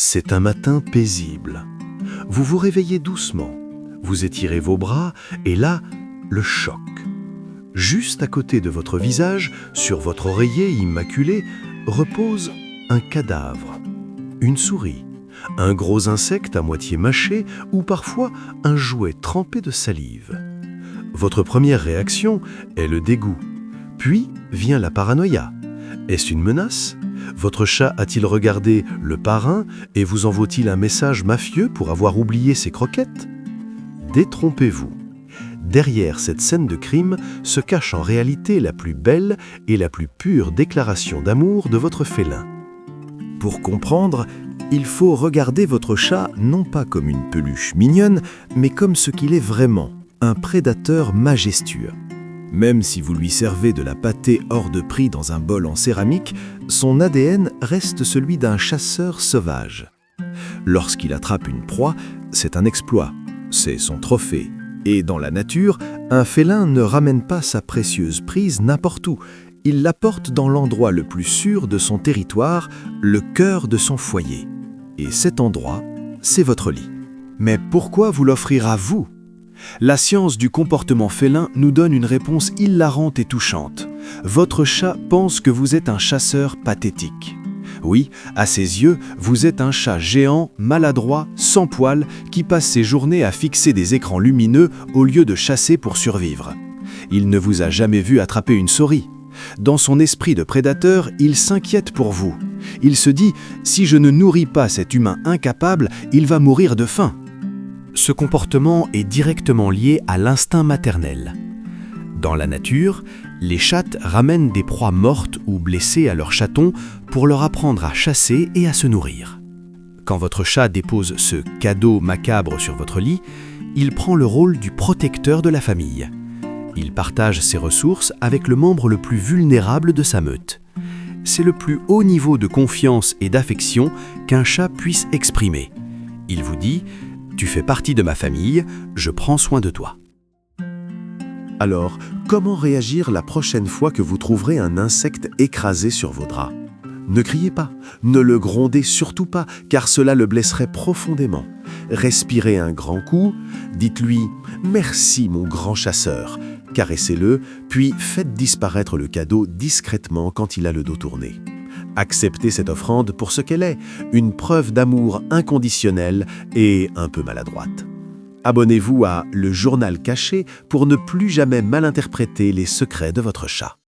C'est un matin paisible. Vous vous réveillez doucement, vous étirez vos bras et là, le choc. Juste à côté de votre visage, sur votre oreiller immaculé, repose un cadavre, une souris, un gros insecte à moitié mâché ou parfois un jouet trempé de salive. Votre première réaction est le dégoût, puis vient la paranoïa. Est-ce une menace ? Votre chat a-t-il regardé le parrain et vous envoie-t-il un message mafieux pour avoir oublié ses croquettes ? Détrompez-vous. Derrière cette scène de crime se cache en réalité la plus belle et la plus pure déclaration d'amour de votre félin. Pour comprendre, il faut regarder votre chat non pas comme une peluche mignonne, mais comme ce qu'il est vraiment, un prédateur majestueux. Même si vous lui servez de la pâtée hors de prix dans un bol en céramique, son ADN reste celui d'un chasseur sauvage. Lorsqu'il attrape une proie, c'est un exploit, c'est son trophée. Et dans la nature, un félin ne ramène pas sa précieuse prise n'importe où. Il l'apporte dans l'endroit le plus sûr de son territoire, le cœur de son foyer. Et cet endroit, c'est votre lit. Mais pourquoi vous l'offrir à vous ? La science du comportement félin nous donne une réponse hilarante et touchante. Votre chat pense que vous êtes un chasseur pathétique. Oui, à ses yeux, vous êtes un chat géant, maladroit, sans poils, qui passe ses journées à fixer des écrans lumineux au lieu de chasser pour survivre. Il ne vous a jamais vu attraper une souris. Dans son esprit de prédateur, il s'inquiète pour vous. Il se dit « Si je ne nourris pas cet humain incapable, il va mourir de faim ». Ce comportement est directement lié à l'instinct maternel. Dans la nature, les chattes ramènent des proies mortes ou blessées à leurs chatons pour leur apprendre à chasser et à se nourrir. Quand votre chat dépose ce cadeau macabre sur votre lit, il prend le rôle du protecteur de la famille. Il partage ses ressources avec le membre le plus vulnérable de sa meute. C'est le plus haut niveau de confiance et d'affection qu'un chat puisse exprimer. Il vous dit « Tu fais partie de ma famille, je prends soin de toi ». Alors, comment réagir la prochaine fois que vous trouverez un insecte écrasé sur vos draps ? Ne criez pas, ne le grondez surtout pas, car cela le blesserait profondément. Respirez un grand coup, dites-lui « Merci mon grand chasseur », caressez-le, puis faites disparaître le cadeau discrètement quand il a le dos tourné. Acceptez cette offrande pour ce qu'elle est, une preuve d'amour inconditionnel et un peu maladroite. Abonnez-vous à Le Journal Caché pour ne plus jamais mal interpréter les secrets de votre chat.